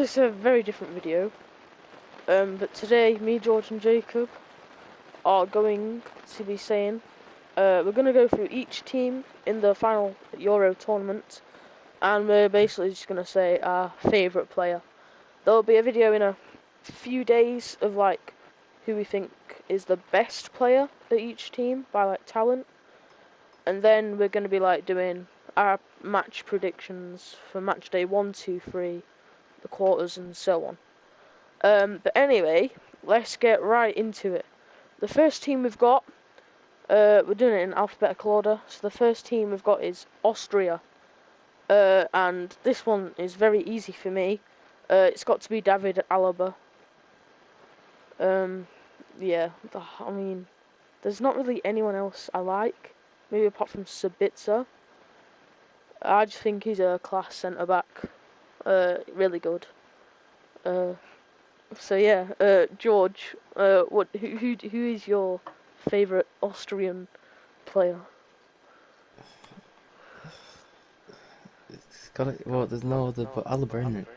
it's a very different video. But today, me, George, and Jacob are going to be saying, we're going to go through each team in the final Euro tournament, and we're basically just going to say our favourite player. There'll be a video in a few days of like who we think is the best player at each team by like talent, and then we're going to be like doing our match predictions for match day 1, 2, 3, the quarters, and so on. But anyway, let's get right into it. The first team we've got, we're doing it in alphabetical order. So the first team we've got is Austria, and this one is very easy for me. It's got to be David Alaba. Yeah, I mean, there's not really anyone else I like, maybe apart from Sabitzer. I just think he's a class centre back, really good. So yeah, George, who is your favourite Austrian player? It's got it. Well, there's no other but Alaba, isn't it?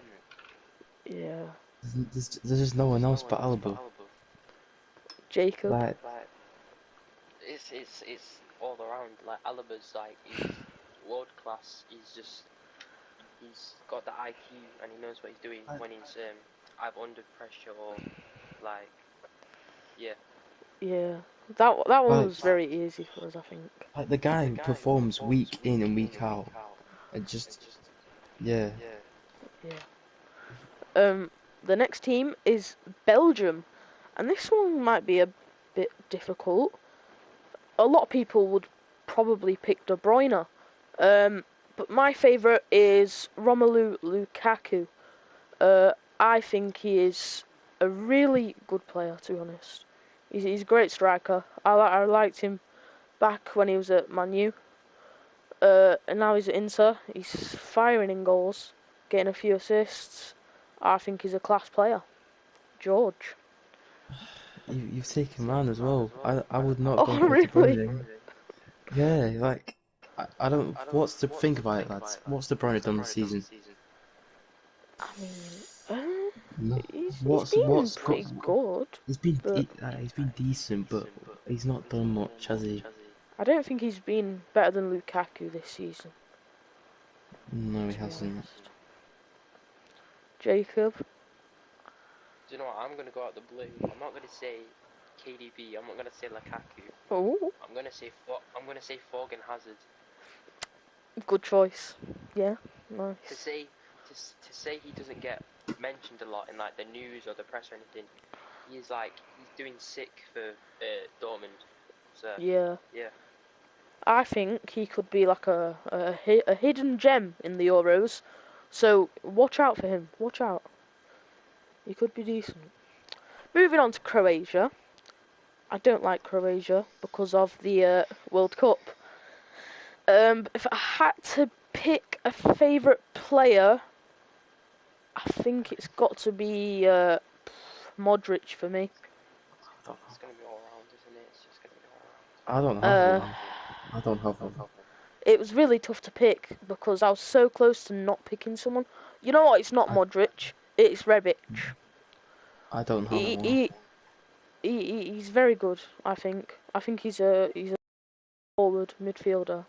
Yeah. There's just no one else but Alaba. Jacob. Like, it's all around. Like Alaba's like he's world class. He's got the IQ and he knows what he's doing when he's either under pressure or like yeah. Yeah. That one was very easy for us, I think. Like the guy who performs week in and week out, and just yeah. Yeah. The next team is Belgium, and this one might be a bit difficult. A lot of people would probably pick De Bruyne, but my favourite is Romelu Lukaku. I think he is a really good player, to be honest. He's a great striker. I liked him back when he was at Man U, and now he's at Inter. He's firing in goals, getting a few assists. I think he's a class player. George. You've taken man as well. I would not Oh, go for really? De Bruyne. Yeah, like I don't. What's to think about it, lads? What's De Bruyne done this season? I mean, No. he's been pretty good. He's been decent, but he's not done much, has he? I don't think he's been better than Lukaku this season. No, he hasn't. Jacob. Do you know what? I'm gonna go out the blue. I'm not gonna say KDB. I'm not gonna say Lukaku. Oh. I'm gonna say Thorgan Hazard. Good choice. Yeah. Nice. To say he doesn't get mentioned a lot in like the news or the press or anything. He's doing sick for Dortmund. So Yeah. yeah. I think he could be like a hidden gem in the Euros. So watch out for him. Watch out. He could be decent. Moving on to Croatia. I don't like Croatia because of the World Cup. If I had to pick a favourite player, I think it's got to be Modric for me. It's gonna be all round, isn't it? It's just gonna be all round. I don't have one. I don't have one. It was really tough to pick because I was so close to not picking someone. You know what? It's not Modric. It's Rebic. I don't have one. He's very good. I think. He's a forward midfielder.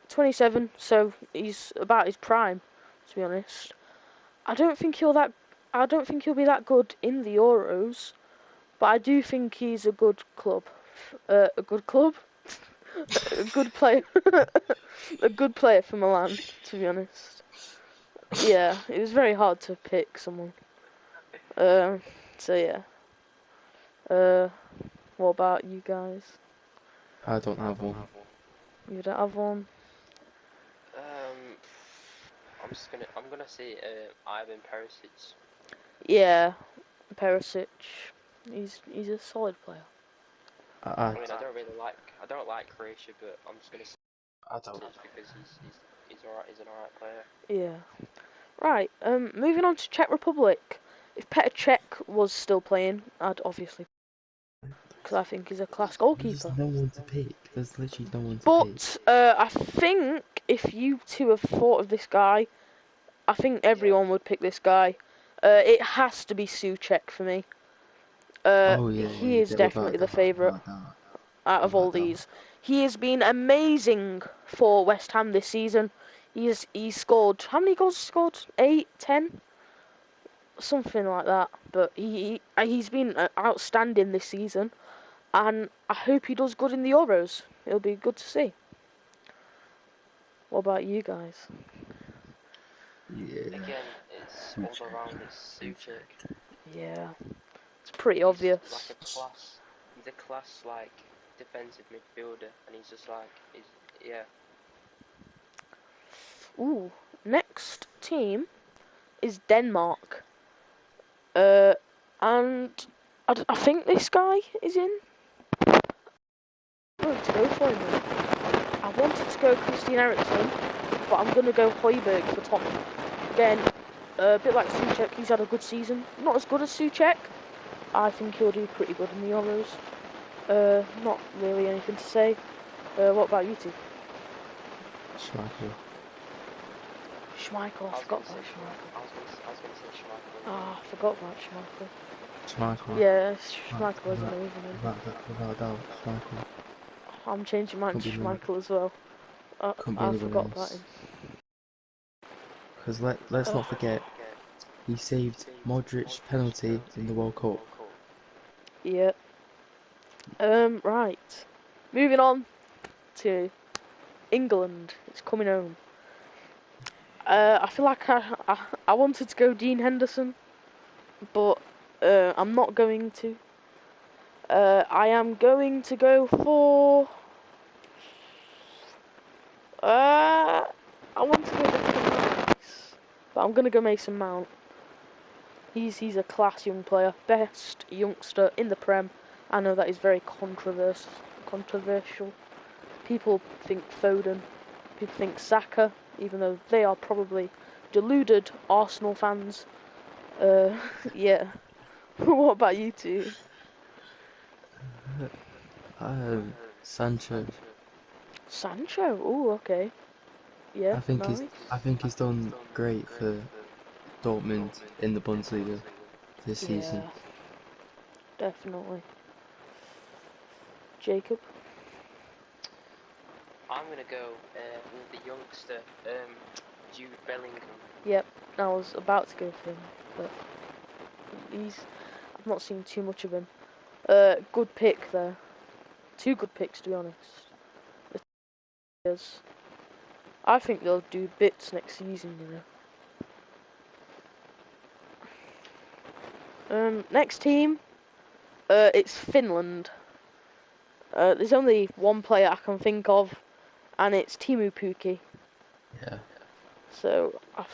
27, so he's about his prime. To be honest, I don't think he'll be that good in the Euros, but I do think he's a good club. A good player. A good player for Milan, to be honest. Yeah, it was very hard to pick someone. So yeah. What about you guys? I don't have one. You don't have one? I'm gonna say Ivan Perisic. Yeah, Perisic. He's a solid player. I mean, I don't like Croatia, but I'm just gonna say I don't. because he's alright. He's an alright player. Yeah. Right. Moving on to Czech Republic. If Petr Cech was still playing, I'd obviously, because I think he's a class goalkeeper. There's no one to pick. There's literally no one to pick. But I think if you two have thought of this guy, I think everyone would pick this guy. It has to be Souček for me. Oh yeah, He is definitely the favourite out of all these. He has been amazing for West Ham this season. He's scored, how many goals he scored? 8, 10? Something like that. But he's been outstanding this season, and I hope he does good in the Euros. It'll be good to see. What about you guys? Yeah. Again, it's all around. It's Souček. Yeah, it's pretty obvious. Like a class. He's a class like defensive midfielder, and he's just like, yeah. Ooh, next team is Denmark. And I think this guy is in. I'm going to go for him. I wanted to go Christian Eriksen, but I'm going to go Højbjerg for Tottenham. Again, a bit like Souček, he's had a good season. Not as good as Souček. I think he'll do pretty good in the Euros. Not really anything to say. What about you two? Schmeichel, I forgot about Schmeichel. I was going to say Schmeichel. Ah, I forgot about Schmeichel. Schmeichel. Yeah, Schmeichel is amazing. Without doubt, Schmeichel. I'm changing mine to Schmeichel as well. I forgot about him. Because let's not forget, he saved Modric's penalty in the World Cup. Yeah. Right. Moving on to England. It's coming home. I feel like I wanted to go Dean Henderson, but I'm not going to. I am going to go for. I want to go Declan Rice, but I'm gonna go Mason Mount. He's a class young player, best youngster in the Prem. I know that is very controversial. People think Foden, people think Saka, even though they are probably deluded Arsenal fans. Yeah. What about you two? Sancho. Sancho? Oh, okay. Yeah, I think he's done great for Dortmund in the Bundesliga this season. Yeah, definitely. Jacob? I'm going to go with the youngster, Jude Bellingham. Yep, I was about to go for him, but I've not seen too much of him. Good pick there. Two good picks, to be honest. I think they'll do bits next season, you know. Next team, it's Finland. There's only one player I can think of, and it's Teemu Pukki. Yeah. So I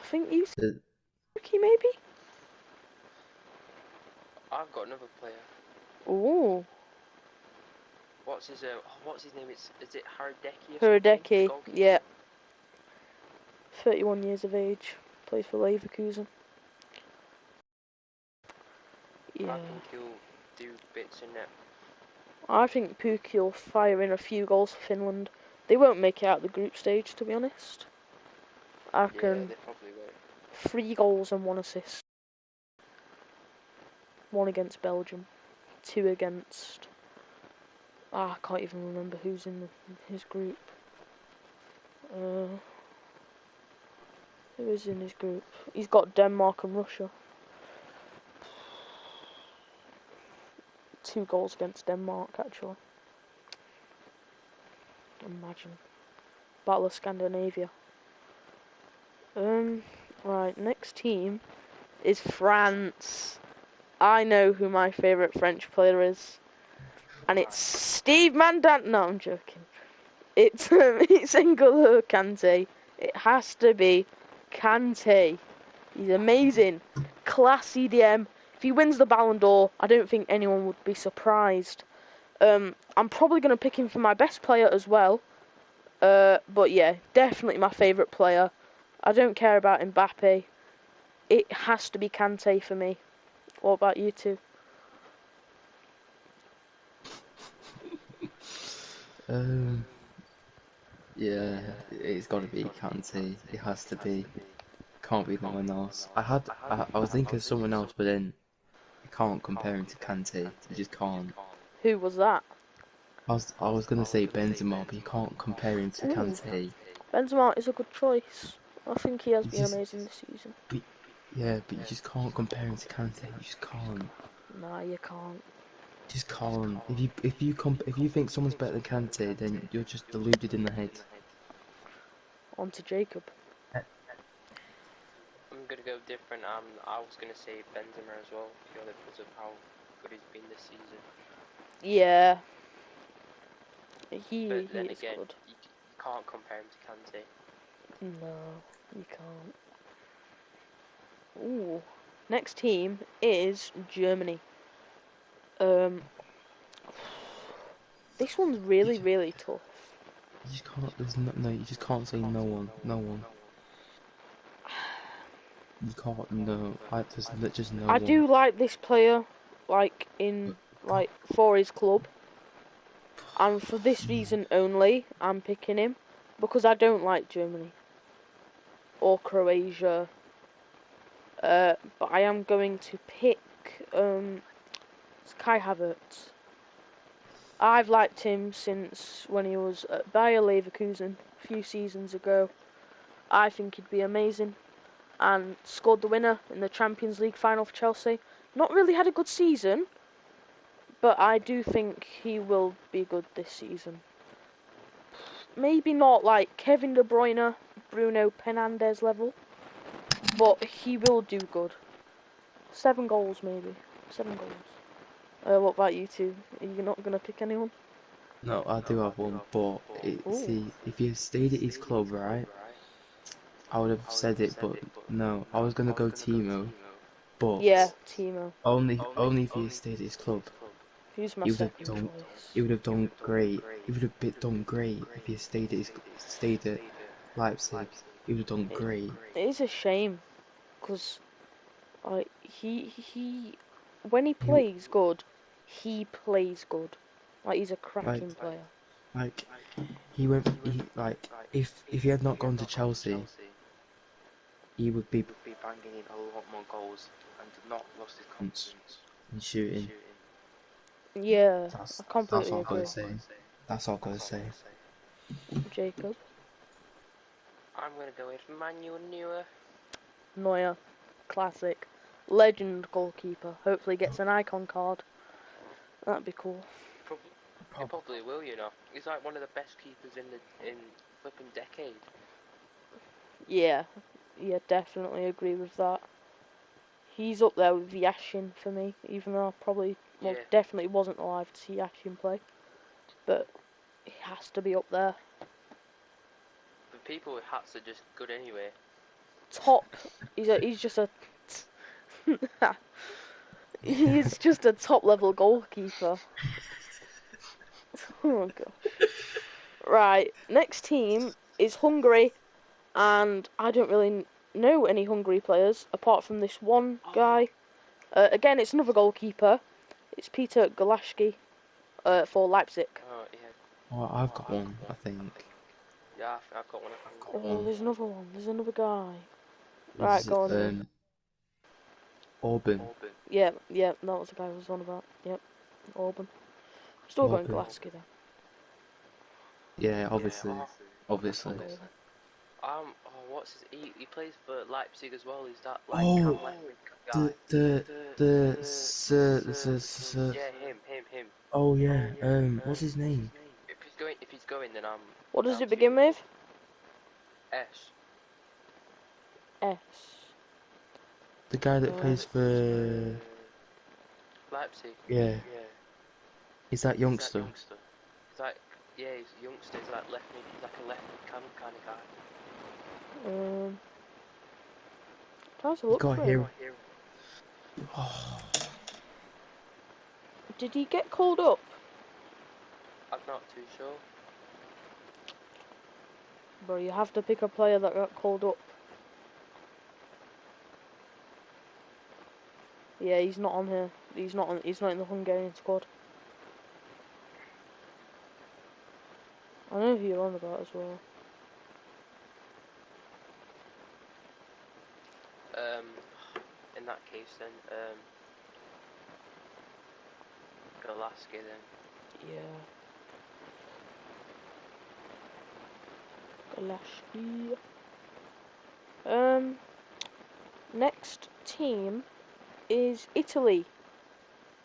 think you Pukki maybe. I've got another player. Ooh. What's his name? Is it Hradecky? Hradecky, yeah. 31 years of age, plays for Leverkusen. Yeah. I think he'll do bits in it. I think Pukki will fire in a few goals for Finland. They won't make it out of the group stage, to be honest. I reckon Yeah, they probably won't. 3 goals and 1 assist. 1 against Belgium, 2 against. I can't even remember who's in his group. Who is in his group? He's got Denmark and Russia. 2 goals against Denmark, actually. Imagine. Battle of Scandinavia. Right, next team is France. I know who my favourite French player is. And it's Steve Mandant. No, I'm joking. It's N'Golo Kante. It has to be Kante. He's amazing. Class CDM. If he wins the Ballon d'Or, I don't think anyone would be surprised. I'm probably going to pick him for my best player as well. But yeah, definitely my favourite player. I don't care about Mbappe. It has to be Kante for me. What about you two? Yeah, it's got to be Kante. It has to be. Can't be no one else. I was thinking of someone else, but then you can't compare him to Kante. You just can't. Who was that? I was gonna say Benzema, but you can't compare him to Ooh, Kante. Benzema is a good choice. I think he has You been just, amazing this season. but, yeah, but you just can't compare him to Kante. You just can't. Nah, you can't. Just can't. If you think someone's better than Kante, then you're just deluded in the head. On to Jacob. I'm gonna go different. I was gonna say Benzema as well, purely because of how good he's been this season. Yeah. But He then is again, good. you can't compare him to Kante. No, you can't. Ooh. Next team is Germany. This one's really, really tough. You just can't. There's no. You just can't say no one. No one. You can't. No. There's just no I one. do like this player, like for his club, and for this reason only, I'm picking him because I don't like Germany or Croatia. But I am going to pick Kai Havertz. I've liked him since when he was at Bayer Leverkusen a few seasons ago. I think he'd be amazing. And scored the winner in the Champions League final for Chelsea. Not really had a good season, but I do think he will be good this season. Maybe not like Kevin De Bruyne, Bruno Fernandez level, but he will do good. 7 goals maybe. 7 goals. What about you two? Are you not going to pick anyone? No, I do have one, but Ooh. see, if you stayed at his club, right, I would have said it, but no, I was gonna go Timo, Yeah, but Timo. only if he stayed at his club. Who's my He would have second done, choice? he would have done great. He would have done great if he stayed at Leipzig. He would have done great. It is a shame, because like he when he He plays good, he plays good. Like he's a like cracking player. like he went he like if he had not gone to Chelsea, he would be Banging in a lot more goals and not lost his confidence. in shooting. Yeah, That's I that's completely all I gotta agree. say. That's all I gotta say. Jacob, I'm gonna go with Manuel Neuer. Neuer, classic, legend goalkeeper. Hopefully gets an icon card. That'd be cool. He probably will, you know. He's like one of the best keepers in flipping decade. Yeah, definitely agree with that. He's up there with Yashin for me, even though I probably, Yeah. definitely wasn't alive to see Yashin play. But he has to be up there. The people with hats are just good anyway. Top. He's just a. He's just a top level goalkeeper. Oh gosh. Right, next team is Hungary, and I don't really know any Hungary players apart from this one guy. Again, it's another goalkeeper. It's Peter Golaschki for Leipzig. Oh yeah. Oh, I've got one, I think. Yeah, I've got one. I think. Oh, there's another one. There's another guy. Right, Is go on then. Orban. Yeah, that was the guy I was on about. Yep, Orban. Still going Orban. Golaschki though. Yeah, obviously. Obviously. Oh, what's his? He plays for Leipzig as well. Is that like Oh, Cam Leffert guy? Yeah, him. oh yeah, what's his name? If he's going, then What does I'm it begin with? S. S. The guy that plays for, Leipzig. yeah, is that youngster? He's like, yeah, he's a youngster. He's like left mid. He's like a left mid kind of guy. Trying to He look got for him. here. Oh, Did he get called up? I'm not too sure. Bro, you have to pick a player that got called up. Yeah, he's not on here. He's not in the Hungarian squad. I know know who you're on about as well. In that case then, Galaski then. Yeah. Galashki. Next team is Italy.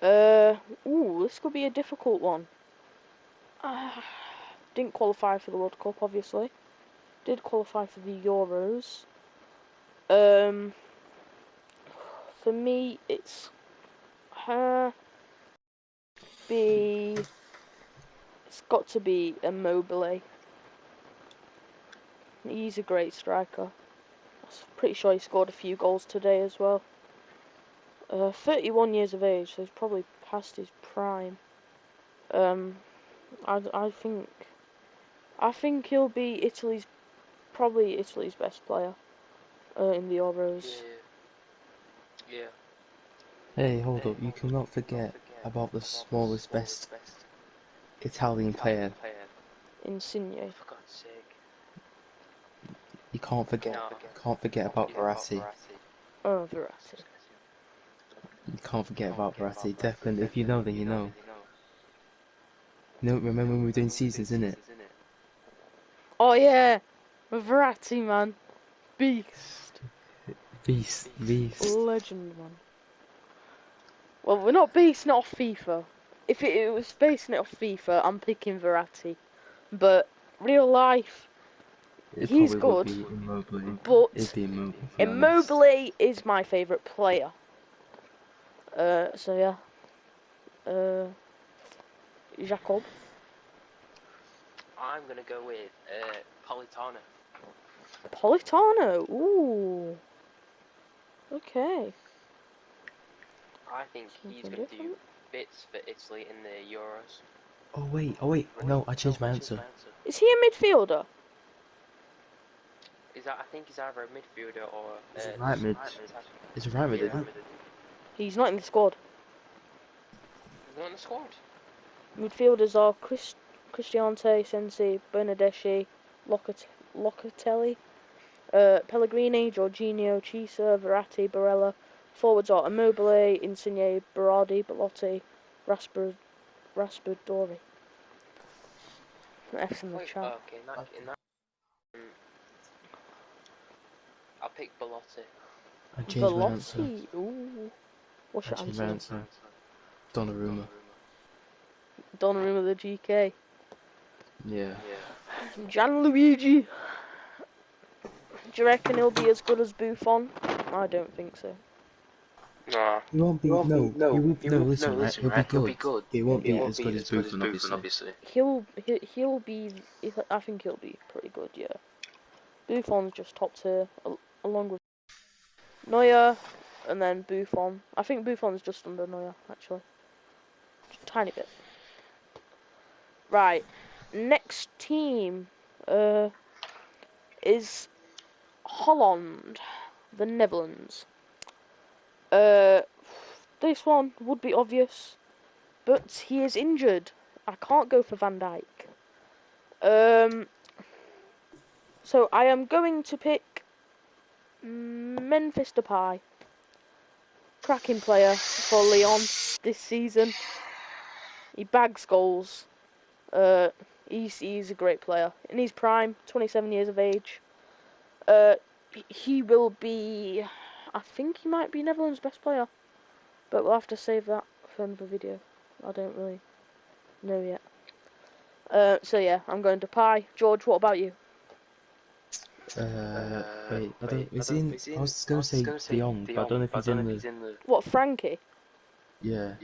This could be a difficult one. Didn't qualify for the World Cup, obviously. Did qualify for the Euros. For me, it's got to be Immobile. He's a great striker. I'm pretty sure he scored a few goals today as well. 31 years of age, so he's probably past his prime. I think he'll be probably Italy's best player in the Euros. Yeah. Hey, hold up, you cannot forget about the smallest, best Italian player. Insigne. For God's sake. You can't forget about Verratti. Oh, Verratti. You can't forget about Verratti, definitely. If you know, then you know. Remember when we were doing seasons, innit? Oh yeah, Verratti, man, beast. Beast. Legend, man. Well, we're not basing it off FIFA. If it was basing it off FIFA, I'm picking Verratti. But real life, he's good. Would be Immobile. But It'd be Immobile. Immobile is my favourite player. So yeah. Jacob. I'm gonna go with Politano. Politano. Ooh. Okay. I think he's gonna do bits for Italy in the Euros. Oh wait. No, I changed my answer. Is he a midfielder? I think he's either a midfielder or Is it right mid? Is it right mid? Yeah. He's not in the squad. He's not in the squad. Midfielders are Cristiano, Sensi, Bernardeschi, Locatelli, Pellegrini, Jorginho, Chisa, Verratti, Barella. Forwards are Immobile, Insigne, Berardi, Belotti, Raspadori. F's in the chat. Okay, in that I'll pick Belotti. I changed my answer. Belotti. Ooh. What's your answer? Donnarumma. Donnarumma the GK. Yeah. Gianluigi. Do you reckon he'll be as good as Buffon? I don't think so. Nah. He won't be. No. Listen, right? He'll be good. He won't be as good as Buffon, obviously. He'll be. I think he'll be pretty good. Yeah. Buffon's just top tier, along with Neuer, and then Buffon. I think Buffon's just under Neuer, actually. Just a tiny bit. Right. Next team is Holland the Netherlands. This one would be obvious, but he is injured. I can't go for Van Dijk. So I am going to pick Memphis Depay. Cracking player for Lyon this season. He bags goals. He's a great player. In his prime, 27 years of age. He will be... I think he might be Netherlands' best player. But we'll have to save that for another video. I don't really know yet. So yeah, I'm going to Depay. George, what about you? Wait, I don't... Is he in... I was gonna say De Jong, but I don't know if he's in the... What, Frankie? Yeah.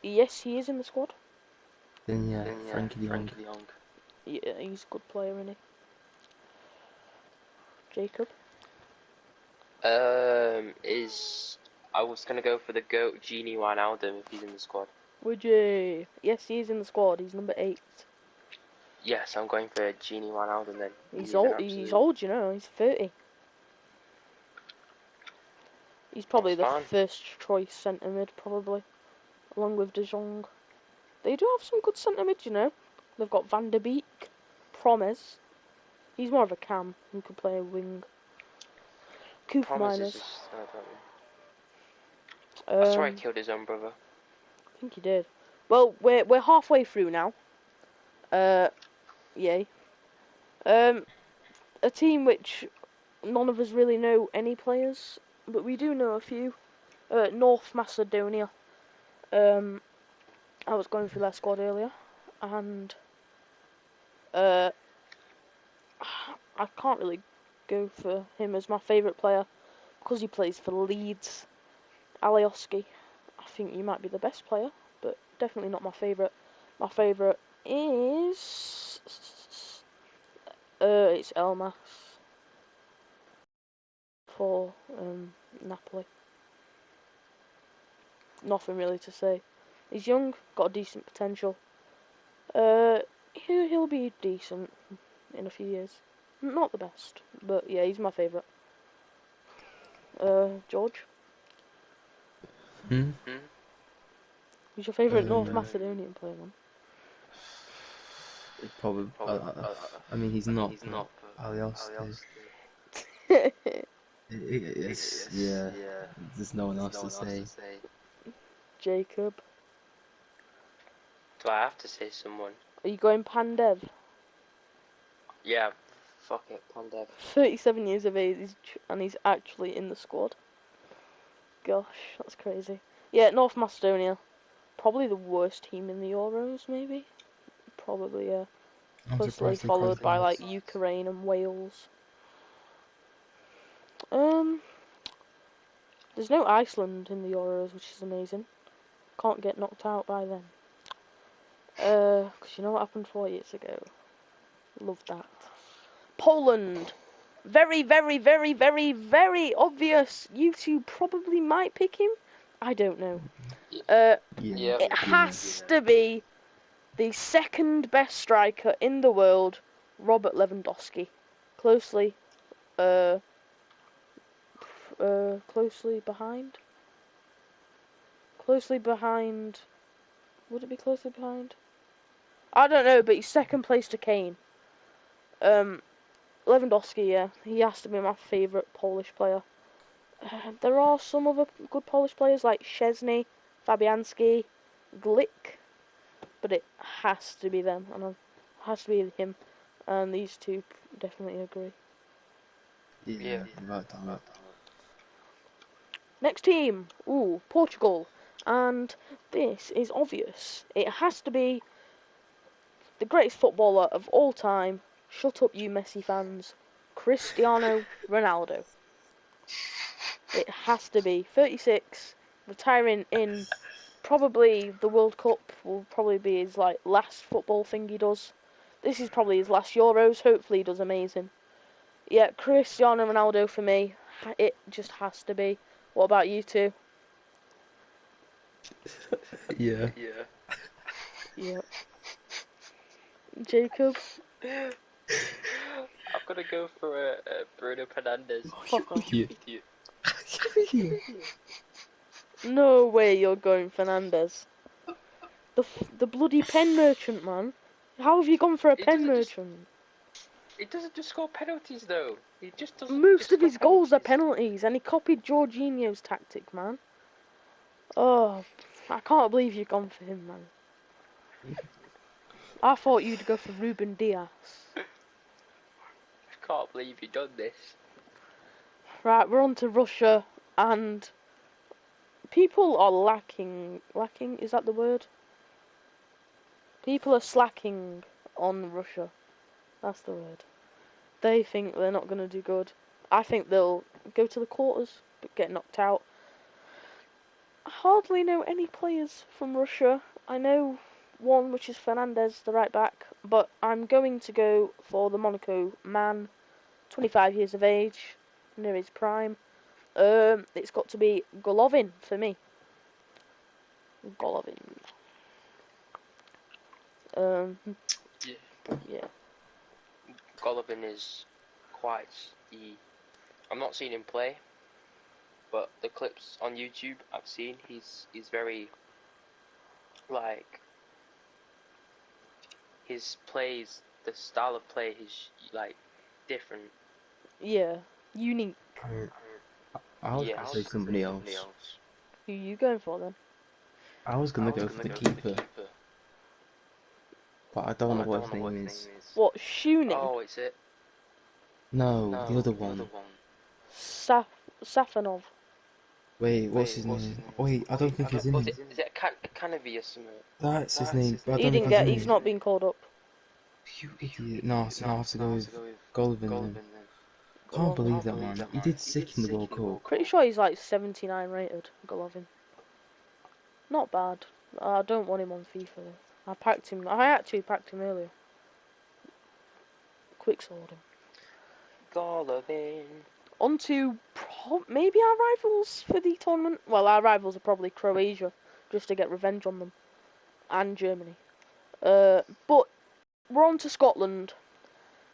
Yes, he is in the squad. Then yeah, Frankie De Jong. Yeah, he's a good player, isn't he? Jacob? I was gonna go for the GOAT Genie Wijnaldum if he's in the squad. Would you? Yes, he is in the squad. He's number 8. Yes, I'm going for Genie Wijnaldum then. He's old, you know. He's 30. He's probably the first choice centre mid, probably, along with De Jong. They do have some good centre mid, you know. They've got Van der Beek. Promes. He's more of a cam who could play a wing. Cooper Promise is Miners. just, I don't know. I swear he Um, killed his own brother. I think he did. Well, we're halfway through now. Yay. A team which none of us really know any players, but we do know a few. North Macedonia. I was going through their squad earlier, and I can't really go for him as my favourite player because he plays for Leeds. Levandoski. I think he might be the best player, but definitely not my favourite. My favourite is it's Elmas for Napoli. Nothing really to say. He's young, got a decent potential. He'll be decent in a few years. Not the best, but yeah, he's my favourite. George, Hmm? who's your favourite North Macedonian player, man? Probably. I mean, he's not. Alioski. It's yeah. There's no one else to say. Jacob. Do I have to say someone? Are you going Pandev? Yeah, fuck it, Pandev. 37 years of age, and he's actually in the squad. Gosh, that's crazy. Yeah, North Macedonia. Probably the worst team in the Euros, maybe? Probably, yeah. I'm Closely surprised they followed by, like, qualified. Ukraine and Wales. There's no Iceland in the Euros, which is amazing. Can't get knocked out by them. Because you know what happened 4 years ago? Love that. Poland! Very, very, very, very, very obvious. You two probably might pick him. I don't know. Yeah. It has to be the second best striker in the world, Robert Levandoski. Closely behind? Closely behind... Would it be closely behind? I don't know, but he's second place to Kane. Levandoski, yeah. He has to be my favourite Polish player. There are some other good Polish players like Szczesny, Fabianski, Glick, but it has to be them, and it has to be him. And these two definitely agree. Yeah. About that. Next team, Portugal, and this is obvious. It has to be the greatest footballer of all time. Shut up, you Messi fans. Cristiano Ronaldo. It has to be 36, retiring in probably the World Cup will probably be his last football thing he does. This is probably his last Euros. Hopefully he does amazing. Yeah, Cristiano Ronaldo for me. It just has to be. What about you two? Yeah. Yeah. Jacob? I'm gonna go for Bruno Fernandez. Fuck off. You. No way you're going Fernandez. The bloody pen merchant, man. How have you gone for a pen merchant? He doesn't just score penalties though. He just doesn't. Most of his goals are penalties, and he copied Jorginho's tactic, man. Oh, I can't believe you've gone for him, man. I thought you'd go for Ruben Diaz. I can't believe you done this. Right, we're on to Russia, and people are lacking, is that the word? People are slacking on Russia. That's the word. They think they're not going to do good. I think they'll go to the quarters, but get knocked out. I hardly know any players from Russia. I know one, which is Fernandez, the right back, but I'm going to go for the Monaco man, 25 years of age, near his prime. It's got to be Golovin for me. Golovin. Yeah. Golovin is quite I'm not seeing him play, but the clips on YouTube I've seen, he's very his plays the style of play is like different. Yeah, unique. I was gonna say somebody else. Who you going for then? I was gonna go for the keeper, but I don't know what his name is. What, Shooning? Oh, is it? No, the other one. Safanov. Wait, what's his name? Wait, I don't think he's in it. Is it Canavi or something? That's his name, but I He don't didn't think get. he's in He's it. not been called up. You idiot. No, so now I have to go with Golovin then. Can't believe that, man. He did sick in the World Cup. Pretty sure he's like 79 rated. Golovin. Not bad. I don't want him on FIFA though. I actually packed him earlier. Quick sold him. Golovin. On to maybe our rivals for the tournament. Well, our rivals are probably Croatia, just to get revenge on them, and Germany. But we're on to Scotland,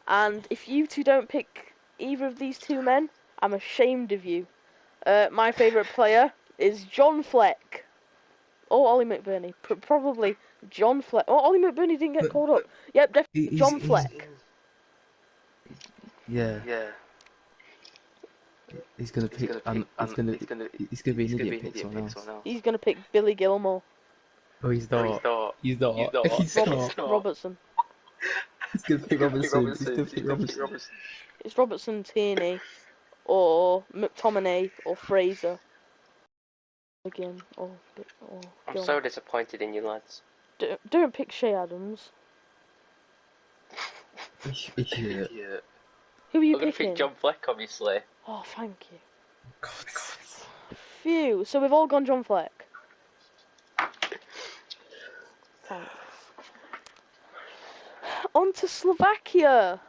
and if you two don't pick either of these two men, I'm ashamed of you. My favourite player is John Fleck. Oh, Ollie McBurney. Probably John Fleck. Oh, Ollie McBurney didn't get called up. Yep, definitely John Fleck. Yeah. He's gonna pick. He's gonna be an idiot. Pick someone else. He's gonna pick Billy Gilmore. Oh, he's not. He's not. Robertson. He's gonna pick Robertson. He's gonna pick Robertson. It's Robertson, Tierney, or McTominay, or Fraser. Again, or I'm so disappointed in you lads. Don't pick Shea Adams. Idiot. Who are you I'm gonna picking? pick John Fleck, obviously. Oh, thank you. God. Phew. So we've all gone John Fleck. Thanks. On to Slovakia.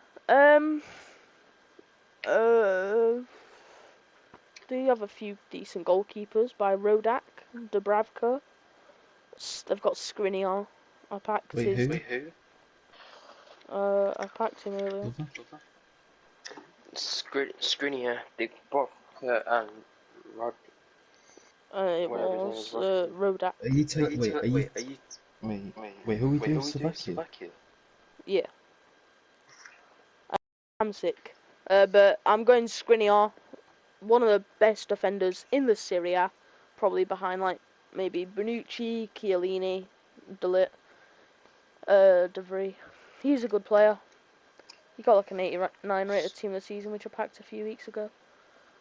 Do you have a few decent goalkeepers by Rodak, Dubravka? They've got Skriniar. I packed Wait, his. who? I packed him earlier. Skriniar, Dubravka, and Rod. It was Rodak. Are you taking? Wait, who are we doing? Slovakia? Yeah. I'm sick. But I'm going Skriniar. One of the best defenders in the Serie A. Probably behind like maybe Bonucci, Chiellini, De Ligt, De Vrij. He's a good player. He got like an 89 rated team of the season, which I packed a few weeks ago.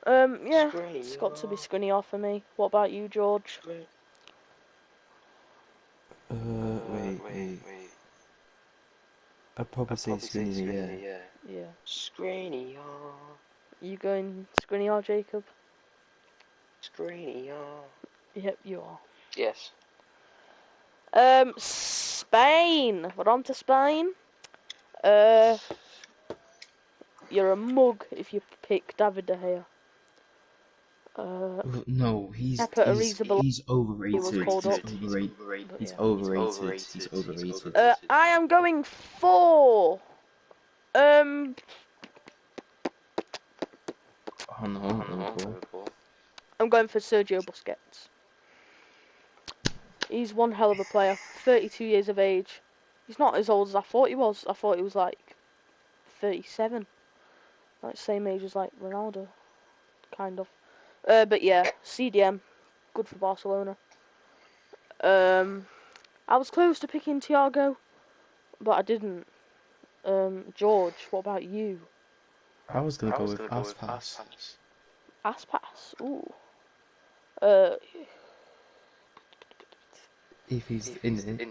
Yeah, it's got to be Skriniar for me. What about you, George? Wait. I'd probably say Skriniar, Yeah. Skriniar. You going Skriniar, Jacob? Skriniar. Yep, you are. Yes. Spain. We're on to Spain. You're a mug if you pick David De Gea. No, he's overrated. He's overrated. I am going for I'm going for Sergio Busquets. He's one hell of a player. 32 years of age. He's not as old as I thought he was. I thought he was like 37. Like same age as like Ronaldo. Kind of. But yeah, CDM. Good for Barcelona. I was close to picking Thiago, but I didn't. George, what about you? I was gonna go with Aspas. Aspas? Ooh. If he's in it.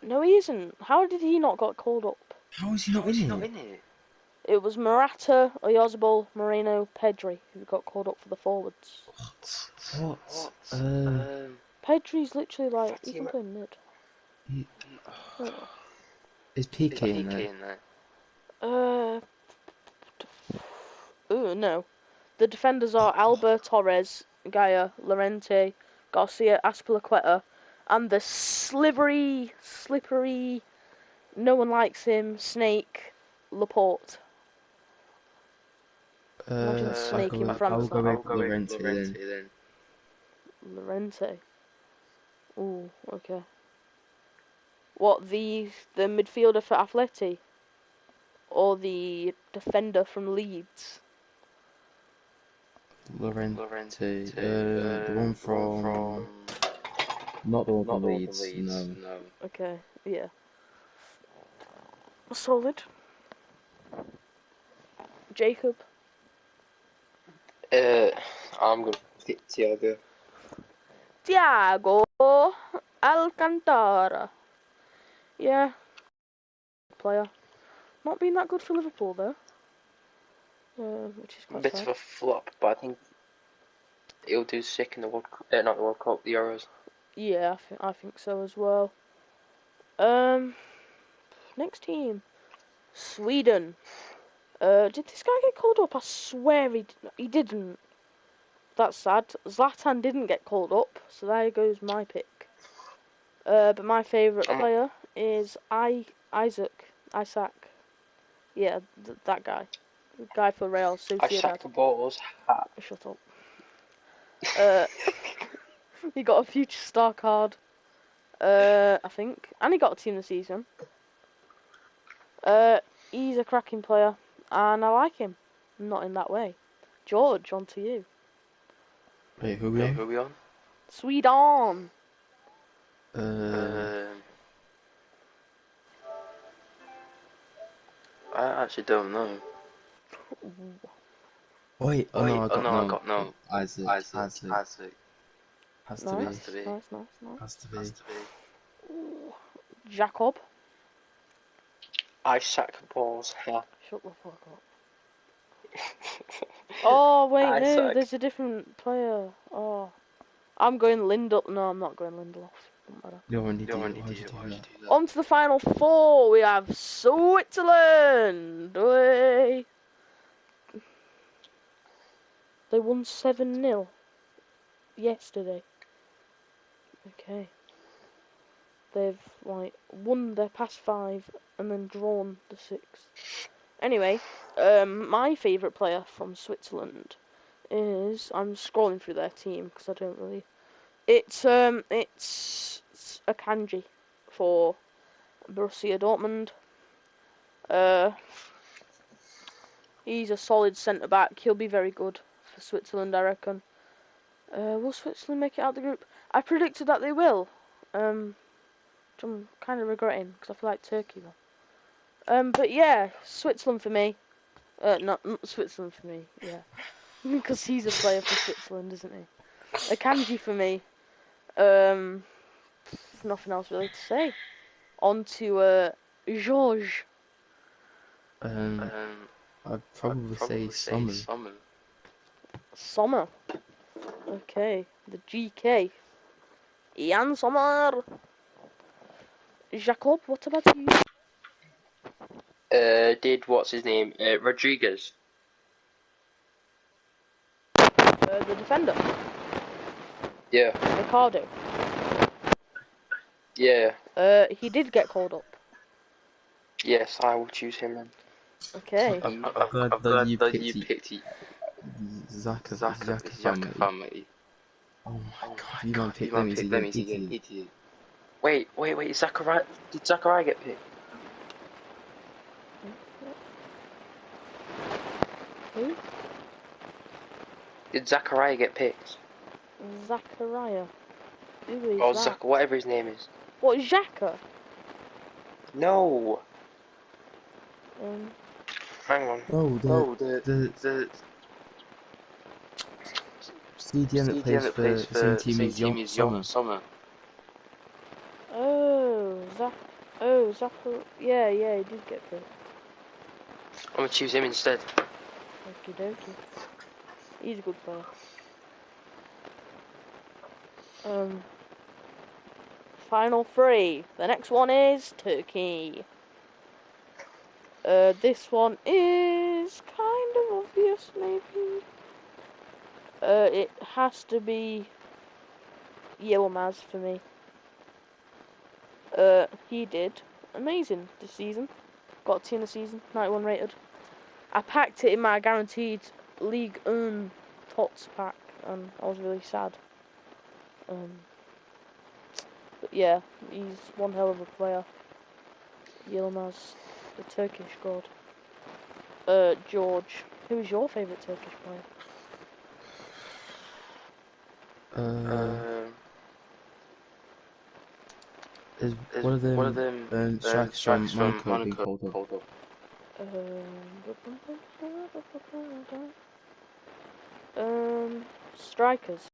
No, he isn't. How did he not got called up? How is he not in it? It was Morata, Oyarzabal, Moreno, Pedri who got called up for the forwards. What? Pedri's literally like, he can play mid. Is Piqué in there? No. The defenders are Alba, Torres, Gaia, Llorente, Garcia, Azpilicueta, and the slippery, no one likes him, Snake, Laporte. Imagine Snake in France. I'll go with Llorente then. Llorente. Ooh, okay. What, the midfielder for Atleti? or the defender from Leeds? Lorente. The one from. Not the one from Leeds, no. Okay, yeah. Solid. Jacob? I'm gonna pick Thiago. Thiago Alcantara. Yeah. Player. Not been that good for Liverpool, though. Which is quite Bit sad. of a flop, but I think he'll do sick in the World Cup. Not the World Cup, the Euros. Yeah, I think so as well. Next team. Sweden. Did this guy get called up? I swear he didn't. That's sad. Zlatan didn't get called up, so there goes my pick. But my favourite player is Isaac. Yeah, that guy. The guy for Real Sociedad. Isaac Balls. Shut up. He got a future star card. I think. And he got a team of the season. He's a cracking player. And I like him. Not in that way. George, on to you. Wait, who are we on? Sweden. I actually don't know. Wait, I got no. Isaac. Nice. Has to be. Nice. Has to be. Ooh. Jacob. Isaac Balls. Shut the fuck up. Oh, wait, no, Isaac. there's a different player. Oh. I'm going Lindelof. No, I'm not going Lindelof. Doesn't matter. You already did. On to the final four. We have Switzerland. Way. They won 7-0 yesterday. Okay. They've won their past 5 and then drawn the 6th. Anyway, my favourite player from Switzerland is, I'm scrolling through their team because I don't really. It's a kanji for Borussia Dortmund. He's a solid centre back. He'll be very good for Switzerland, I reckon. Will Switzerland make it out of the group? I predicted that they will. Which I'm kind of regretting because I feel like Turkey will. But yeah, Switzerland for me. Not Switzerland for me. Yeah, because he's a player for Switzerland, isn't he? A kanji for me. Nothing else really to say. On to George. I'd probably say Sommer. Sommer. Okay, the GK. Ian Sommer. Jacob, what about you? Did what's his name? Rodriguez. The defender. Yeah. Ricardo. Yeah. He did get called up. Yes, I will choose him then. Okay. I'm glad that you picked Zaka family. Oh my god, you don't pick them, he's an idiot. Wait, Zachariah, did Zachariah get picked? Who? Did Zachariah get picked? Zachariah. Who is or that? Zach, whatever his name is. What, Xhaka? No. Hang on. Oh, the CDM that plays for the same team as Young Summer. Zachariah. Yeah, he did get picked. I'm gonna choose him instead. Okie dokie. He's a good player. Final 3. The next one is Turkey. This one is kind of obvious, maybe. It has to be Yilmaz for me. He did amazing this season. Got a team of the season, 91 rated. I packed it in my guaranteed League 1 Tots pack, and I was really sad. But yeah, he's one hell of a player. Yilmaz, the Turkish god. George, who is your favourite Turkish player? Is Is one of one of them them strikers from strikers from Monaco being Monaco called up? called up? Strikers?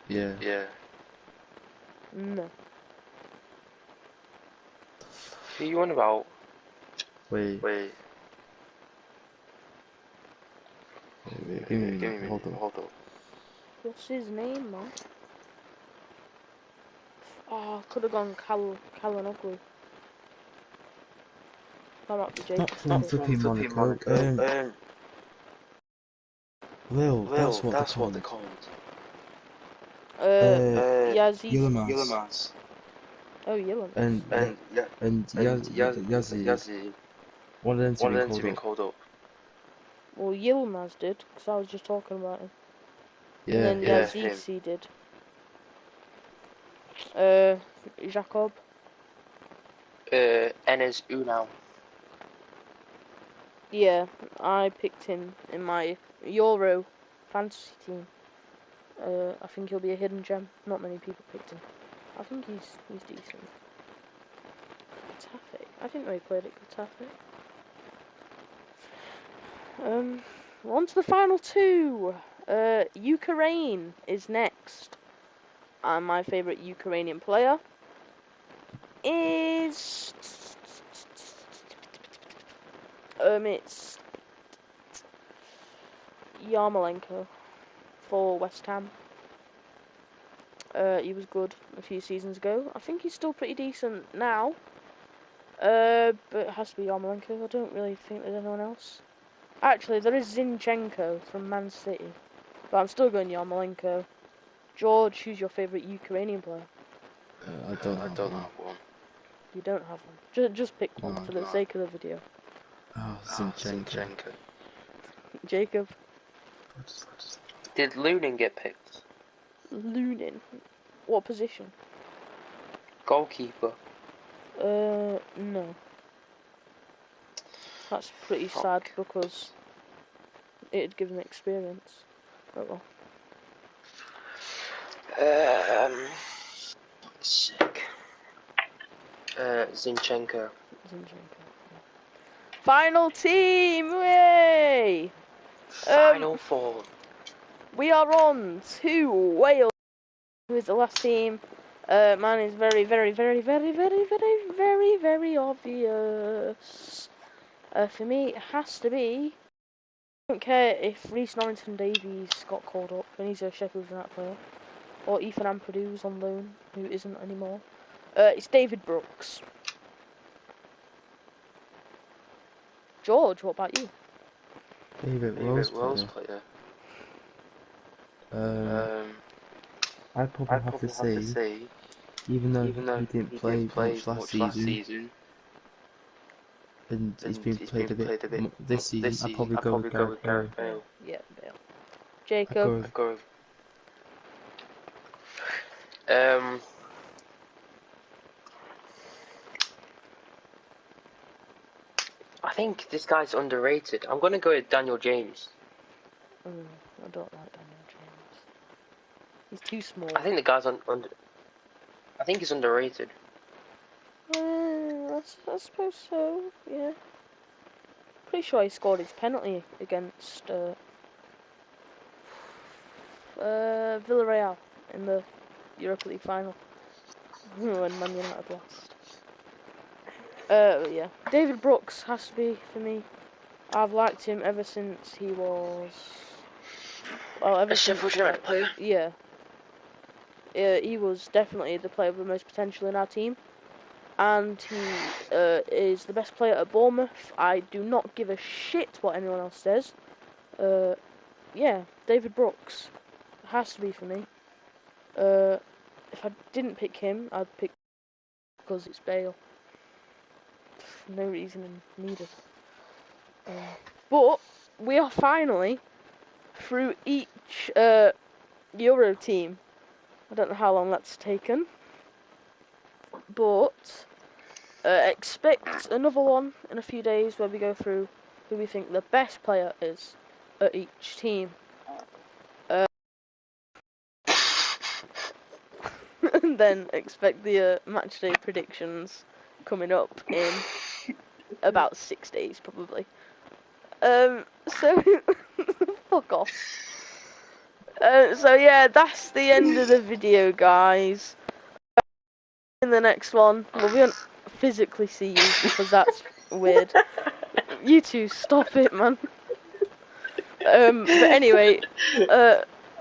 Yeah. Yeah. No. Who you on about? Wait, Wait, give me a give me a minute. minute. Hold on. Hold on. What's his name, man? Oh, could have gone Kalanoglu. That might be Not Jacob's from pick. flipping Flipping Monaco. Monaco. Well, Well, that's what they're that's what they're called. Uh, Yazid. Yilmaz. Oh, Yilmaz. And Yeah, and Yazid. Yazzie. One of them to One be of them called been up. called up. Well, Yilmaz did, because I was just talking about him. Yeah, And then Yeah, Yazid did. Jacob. Enes Unal. Yeah, I picked him in my Euro fantasy team. I think he'll be a hidden gem. Not many people picked him. I think he's decent. Getafe. I didn't know he played at Getafe. On to the final two. Ukraine is next. And my favourite Ukrainian player is... it's Yarmolenko for West Ham. He was good a few seasons ago. I think he's still pretty decent now. But it has to be Yarmolenko. I don't really think there's anyone else. Actually, there is Zinchenko from Man City. But I'm still going Yarmolenko. George, who's your favourite Ukrainian player? I don't have one. have one. You don't have one. Just pick one No. for the sake of the video. Oh, Zinchenko. Jacob. Did Lunin get picked? Lunin. What position? Goalkeeper. No. That's pretty sad because it'd give him experience. Oh well. Sick. Zinchenko. Final team! Way! Final four. We are on to Wales, who is the last team. Mine is very, very, very, very, very, very, very, very obvious. For me, it has to be. I don't care if Reece Norrington-Davies got called up, and he's a Sheffield United player, or Ethan Ampadu's on loan, who isn't anymore. It's David Brooks. George, what about you? Favorite Wales player. I'd probably have to say, even though he didn't play much last season, and he's been played a bit this season, I'd probably go with Gareth Bale. Yeah, Bale. Jacob. I'd go with, I think this guy's underrated. I'm gonna go with Daniel James. I don't like Daniel James. He's too small. I think the guy's I think he's underrated. I suppose so, yeah. Pretty sure he scored his penalty against Villarreal in the Europa League final when Man United lost. Yeah. David Brooks has to be for me. I've liked him ever since he was... Well, ever since... Sheffield United player? Yeah. He was definitely the player with the most potential in our team. And he is the best player at Bournemouth. I do not give a shit what anyone else says. Yeah, David Brooks has to be for me. If I didn't pick him, I'd pick because it's Bale. No reason needed. But we are finally through each Euro team. I don't know how long that's taken, but expect another one in a few days where we go through who we think the best player is at each team. And then expect the matchday predictions coming up in about 6 days, probably. So fuck off. So yeah, that's the end of the video, guys. In the next one, well, we won't physically see you because that's weird. You two, stop it, man. But anyway,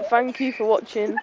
thank you for watching.